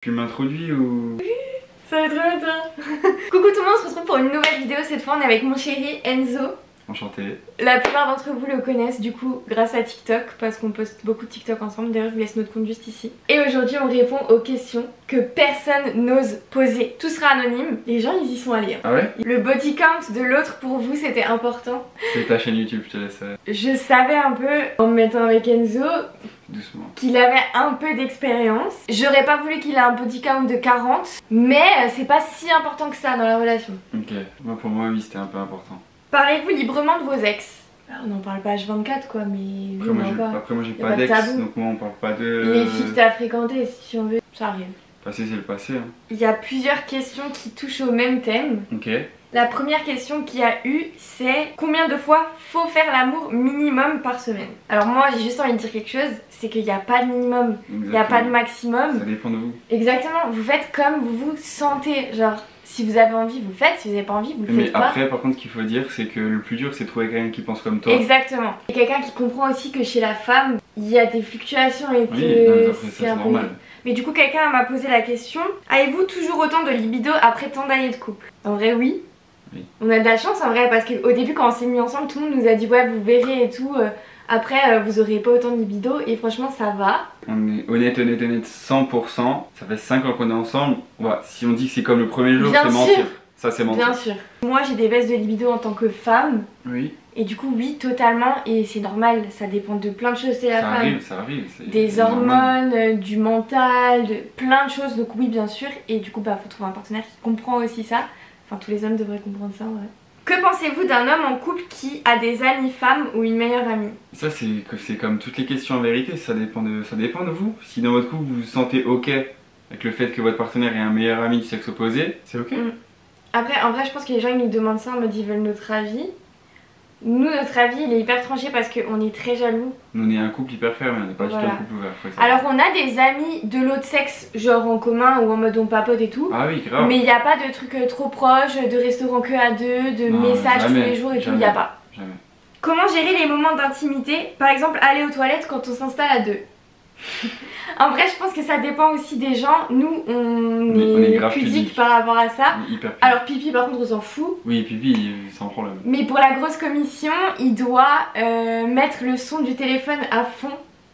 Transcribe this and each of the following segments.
Tu m'introduis ou... Ça va trop bien toi. Coucou tout le monde, on se retrouve pour une nouvelle vidéo. Cette fois on est avec mon chéri Enzo. Enchanté. La plupart d'entre vous le connaissent du coup grâce à TikTok, parce qu'on poste beaucoup de TikTok ensemble. D'ailleurs je vous laisse notre compte juste ici. Et aujourd'hui on répond aux questions que personne n'ose poser. Tout sera anonyme, les gens ils y sont allés. Ah ouais? Le body count de l'autre pour vous c'était important. C'est ta chaîne YouTube, je te laisse. Je savais un peu en me mettant avec Enzo Doucement. qu'il avait un peu d'expérience. J'aurais pas voulu qu'il ait un body count de 40, mais c'est pas si important que ça dans la relation. Ok, moi pour moi oui c'était un peu important. Parlez-vous librement de vos ex? Alors, on n'en parle pas H24 quoi, mais Après, moi j'ai pas d'ex, donc moi on parle pas de... Les filles que t'as fréquentées si on veut, ça arrive. Passé c'est le passé hein. Il y a plusieurs questions qui touchent au même thème. Ok. La première question qu'il y a eu, c'est combien de fois faut faire l'amour minimum par semaine? Alors moi j'ai juste envie de dire quelque chose, c'est qu'il n'y a pas de minimum, il n'y a pas de maximum. Ça dépend de vous. Exactement, vous faites comme vous vous sentez, genre si vous avez envie vous le faites, si vous n'avez pas envie vous le faites pas. Mais après par contre ce qu'il faut dire c'est que le plus dur c'est de trouver quelqu'un qui pense comme toi. Exactement. Et quelqu'un qui comprend aussi que chez la femme il y a des fluctuations et que oui, c'est un peu normal. Mais du coup quelqu'un m'a posé la question, avez-vous toujours autant de libido après tant d'années de couple? En vrai oui. Oui. On a de la chance en vrai parce qu'au début quand on s'est mis ensemble tout le monde nous a dit ouais vous verrez et tout, après vous aurez pas autant de libido et franchement ça va. On est honnête 100%, ça fait 5 ans qu'on est ensemble, ouais, si on dit que c'est comme le premier jour c'est mentir. Ça c'est mentir. Bien sûr. Moi j'ai des baisses de libido en tant que femme. Oui. Et du coup oui totalement et c'est normal, ça dépend de plein de choses c'est la femme. Ça arrive. Des hormones, du mental, de plein de choses donc oui bien sûr et du coup bah faut trouver un partenaire qui comprend aussi ça. Enfin tous les hommes devraient comprendre ça ouais. Que pensez-vous d'un homme en couple qui a des amies femmes ou une meilleure amie? Ça c'est comme toutes les questions en vérité, ça dépend de vous. Si dans votre couple vous vous sentez ok avec le fait que votre partenaire ait un meilleur ami du sexe opposé, c'est ok. Après en vrai je pense que les gens ils nous demandent ça en mode ils veulent notre avis. Nous notre avis il est hyper tranché parce qu'on est très jaloux. Nous on est un couple hyper fermé, on n'est pas du tout un couple ouvert. Alors on a des amis de l'autre sexe genre en commun ou en mode on papote et tout. Ah oui grave. Mais il n'y a pas de trucs trop proches, de restaurants que à deux, de messages tous les jours et tout, il n'y a pas. Jamais. Comment gérer les moments d'intimité? Par exemple aller aux toilettes quand on s'installe à deux. En vrai je pense que ça dépend aussi des gens. Nous on est pudique par rapport à ça. Alors pipi par contre on s'en fout. Oui pipi sans problème. Mais pour la grosse commission il doit mettre le son du téléphone à fond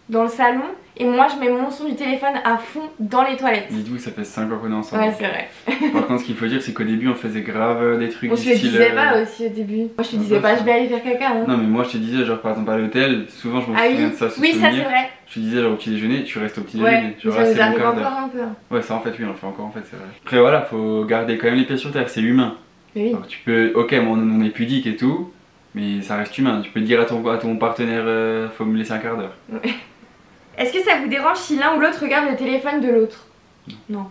dans le salon. Et moi je mets mon son du téléphone à fond dans les toilettes. Dites-vous ça fait 5 ans qu'on est ensemble. Ouais c'est vrai. Par contre ce qu'il faut dire c'est qu'au début on faisait grave des trucs on se le disait pas aussi au début. Moi je te disais pas je vais aller faire caca hein. Non mais moi je te disais genre par exemple à l'hôtel, souvent je me souviens de ça. Oui ça c'est vrai. Je te disais genre au petit déjeuner, tu restes au petit déjeuner. Ouais, genre, ça nous arrive encore un peu. Ouais ça en fait oui on le fait encore en fait c'est vrai. Après voilà faut garder quand même les pieds sur terre, c'est humain. Oui. Alors, tu peux, ok on est pudique et tout, mais ça reste humain. Tu peux dire à ton partenaire faut me laisser un quart d'heure. Ouais. Est-ce que ça vous dérange si l'un ou l'autre regarde le téléphone de l'autre? Non.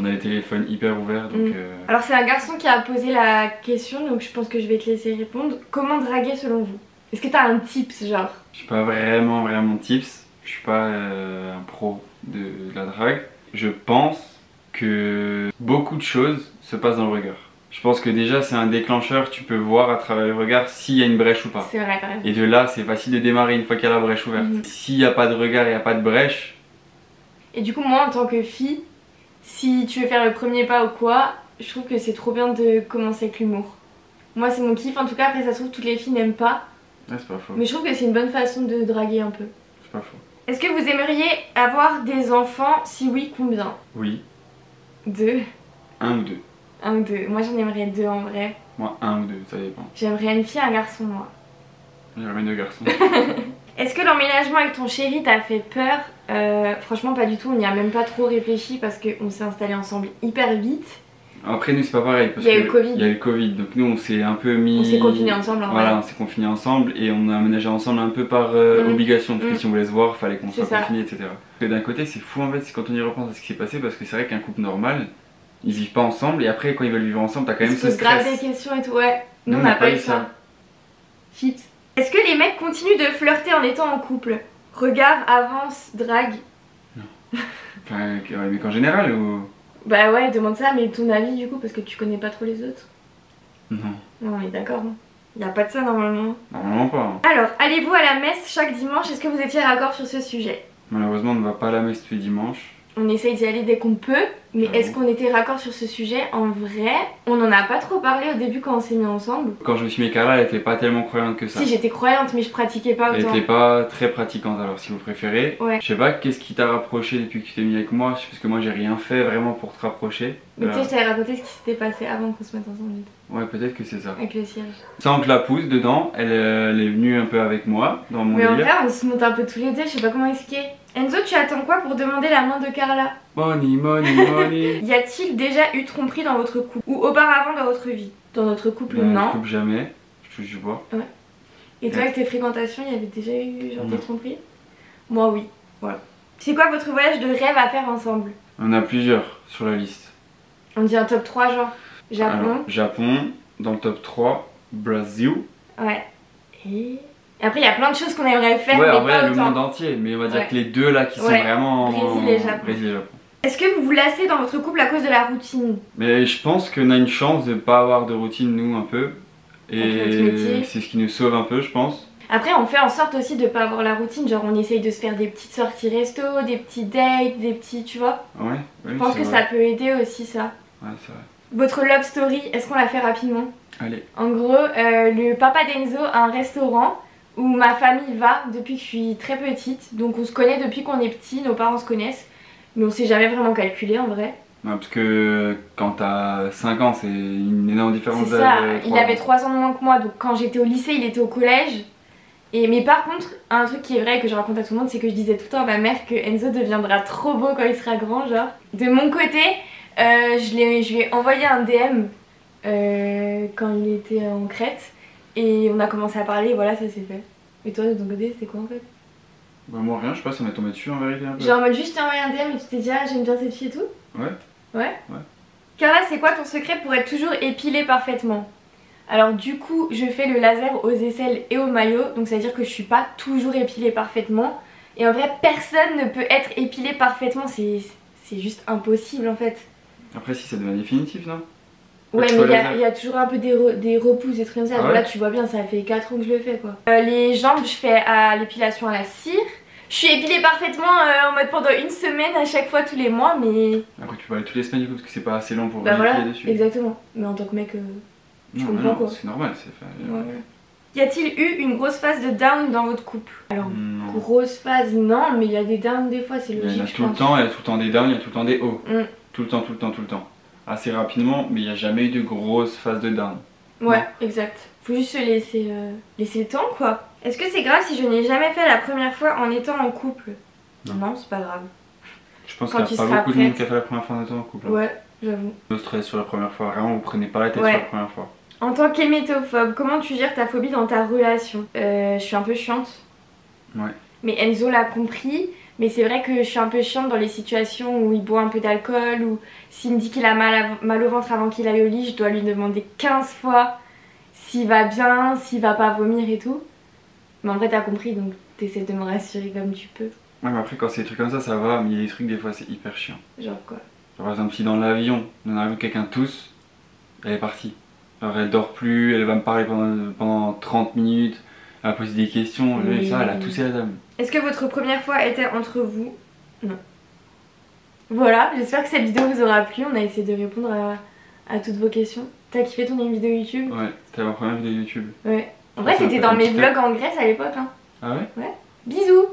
On a les téléphones hyper ouverts donc... Alors c'est un garçon qui a posé la question donc je pense que je vais te laisser répondre. Comment draguer selon vous? Est-ce que t'as un tips genre? Je suis pas vraiment tips, je suis pas un pro de la drague. Je pense que beaucoup de choses se passent dans le regard. Je pense que déjà c'est un déclencheur, tu peux voir à travers le regard s'il y a une brèche ou pas. C'est vrai quand même. Et de là c'est facile de démarrer une fois qu'il y a la brèche ouverte. S'il n'y a pas de regard et il n'y a pas de brèche... Et du coup moi en tant que fille, si tu veux faire le premier pas ou quoi, je trouve que c'est trop bien de commencer avec l'humour. Moi c'est mon kiff, en tout cas après ça se trouve toutes les filles n'aiment pas. Ouais, c'est pas faux. Mais je trouve que c'est une bonne façon de draguer un peu. C'est pas faux. Est-ce que vous aimeriez avoir des enfants? Si oui, combien? Oui. 2. 1 ou 2. 1 ou 2. Moi j'en aimerais 2 en vrai. Moi 1 ou 2, ça dépend. J'aimerais une fille et un garçon moi. J'aimerais 2 garçons. Est-ce que l'emménagement avec ton chéri t'a fait peur? Franchement pas du tout, on n'y a même pas trop réfléchi parce qu'on s'est installés ensemble hyper vite. Après nous c'est pas pareil parce qu'il y a eu le Covid, donc nous on s'est un peu mis... On s'est confinés ensemble en vrai. Voilà, on s'est confinés ensemble et on a aménagé ensemble un peu par obligation, parce que si on voulait se voir, il fallait qu'on soit confinés, etc. D'un côté c'est fou en fait, c'est quand on y repense à ce qui s'est passé, parce que c'est vrai qu'un couple normal, ils vivent pas ensemble et après quand ils veulent vivre ensemble t'as quand même ce stress. Ils se grave des questions et tout, ouais. Nous on n'a pas eu ça. Shit. Est-ce que les mecs continuent de flirter en étant en couple? Regard, avance, drague? Non. Enfin, mais qu'en général ou... Bah ouais, demande ça, mais ton avis du coup, parce que tu connais pas trop les autres. Non. Non, on est d'accord. Il n'y a pas de ça normalement. Normalement pas. Alors, allez-vous à la messe chaque dimanche? Est-ce que vous étiez raccord sur ce sujet? Malheureusement, on ne va pas à la messe tous les dimanches. on essaye d'y aller dès qu'on peut. Mais est-ce qu'on était raccord sur ce sujet? En vrai, on n'en a pas trop parlé au début quand on s'est mis ensemble. Quand je me suis mis avec Carla, elle était pas tellement croyante que ça. Si, j'étais croyante, mais je pratiquais pas autant. Elle était pas très pratiquante, alors si vous préférez. Ouais. Je sais pas, qu'est-ce qui t'a rapproché depuis que tu t'es mis avec moi? Parce que moi j'ai rien fait vraiment pour te rapprocher. Mais tu sais, je t'avais raconté ce qui s'était passé avant qu'on se mette ensemble. Ouais, peut-être que c'est ça. Avec le cierge. Sans que je la pousse dedans, elle est venue un peu avec moi dans mon Mais en délire. vrai, on se monte un peu tous les deux, je sais pas comment expliquer. Enzo, tu attends quoi pour demander la main de Carla? Money, money, money. Y a-t-il déjà eu tromperie dans votre couple? Ou auparavant dans votre vie? Dans notre couple, Dans non. notre couple, jamais. Je touche du bois. Ouais. Et toi, avec tes fréquentations, il y avait déjà eu genre des tromperies? Moi, oui. Voilà. C'est quoi votre voyage de rêve à faire ensemble? On a plusieurs sur la liste. On dit un top 3 genre. Japon. Alors, Japon, dans le top 3, Brésil. Ouais. Et après, il y a plein de choses qu'on aimerait faire, Ouais, mais en vrai, pas le autant. monde entier. Mais on va dire Ouais. que les deux là qui sont Ouais. vraiment. Brésil et Japon. Brésil et Japon. Est-ce que vous vous lassez dans votre couple à cause de la routine? Mais je pense qu'on a une chance de pas avoir de routine, nous, un peu. Avec notre métier. Et c'est ce qui nous sauve un peu, je pense. Après, on fait en sorte aussi de pas avoir la routine. Genre, on essaye de se faire des petites sorties resto, des petits dates, des petits. Tu vois? Ouais, oui, Je pense que ça peut aider aussi, ça. Ouais, c'est vrai. Votre love story, est-ce qu'on la fait rapidement? Allez. En gros, le papa d'Enzo a un restaurant où ma famille va depuis que je suis très petite. Donc, on se connaît depuis qu'on est petit, nos parents se connaissent. Mais on s'est jamais vraiment calculé en vrai. Ouais, parce que quand t'as 5 ans, c'est une énorme différence C'est d'âge. ça, il 3 avait ans. 3 ans de moins que moi, donc quand j'étais au lycée, il était au collège. Mais par contre, un truc qui est vrai et que je raconte à tout le monde, c'est que je disais tout le temps à ma mère que Enzo deviendra trop beau quand il sera grand, genre. De mon côté, je lui ai envoyé un DM quand il était en Crète et on a commencé à parler et voilà, ça s'est fait. Et toi, de ton côté, c'était quoi en fait? Bah, moi, rien, je sais pas, ça m'est tombé dessus en vérité un peu. Genre en mode juste je t'ai envoyé un DM et tu t'es dit ah j'aime bien cette fille et tout? Ouais. Ouais? Ouais. Carla, c'est quoi ton secret pour être toujours épilée parfaitement? Alors du coup, je fais le laser aux aisselles et au maillot, donc ça veut dire que je suis pas toujours épilée parfaitement. Et en vrai, personne ne peut être épilé parfaitement, c'est juste impossible en fait. Après, si ça devient définitif, non? Ouais, que mais ce soit laser. il y a toujours un peu des repousses, des trucs comme ça. Ah Donc ouais? là, tu vois bien, ça fait 4 ans que je le fais quoi. Les jambes, je fais à l'épilation à la cire. Je suis épilée parfaitement en mode pendant une semaine à chaque fois tous les mois, mais. Après, tu peux aller toutes les semaines du coup, parce que c'est pas assez long pour Bah vérifier voilà, dessus. exactement. Mais en tant que mec, je Non, comprends non, quoi. c'est normal, c'est fait. Ouais. Y a-t-il eu une grosse phase de down dans votre couple? Alors, Non. grosse phase, non, mais il y a des downs des fois, c'est Il y en logique, a je tout le pense. temps, il y a tout le temps des downs, il y a tout le temps des hauts. Mm. Tout le temps, tout le temps, tout le temps. Assez rapidement, mais il n'y a jamais eu de grosse phase de down. Ouais, Non. exact. Faut juste se laisser, laisser le temps, quoi. Est-ce que c'est grave si je n'ai jamais fait la première fois en étant en couple? Non. C'est pas grave. Je pense Quand qu'il tu n'y a pas seras beaucoup de monde prête. qui a fait la première fois en étant en couple. Ouais, j'avoue. Le stress sur la première fois, vraiment, vous prenez pas la tête Ouais. sur la première fois. En tant qu'hémétophobe, comment tu gères ta phobie dans ta relation? Je suis un peu chiante. Ouais. Mais Enzo l'a compris. Mais c'est vrai que je suis un peu chiante dans les situations où il boit un peu d'alcool ou s'il me dit qu'il a mal au ventre avant qu'il aille au lit, je dois lui demander 15 fois s'il va bien, s'il va pas vomir et tout. Mais en vrai t'as compris donc t'essaies de me rassurer comme tu peux. Ouais, mais après, quand c'est des trucs comme ça va, mais il y a des trucs, des fois, c'est hyper chiant. Genre quoi? Genre, par exemple, si dans l'avion, on arrive quelqu'un tousse, elle est partie. Alors, elle dort plus, elle va me parler pendant 30 minutes, elle va poser des questions, Oui. ça, elle a toussé la dame. Est-ce que votre première fois était entre vous? Non. Voilà, j'espère que cette vidéo vous aura plu. On a essayé de répondre à toutes vos questions. T'as kiffé ton vidéo YouTube? Ouais, c'était ma première vidéo YouTube. Ouais. En vrai Ça m'a t'étais fait dans un mes petit vlogs en Grèce à l'époque hein. Ah ouais? Bisous.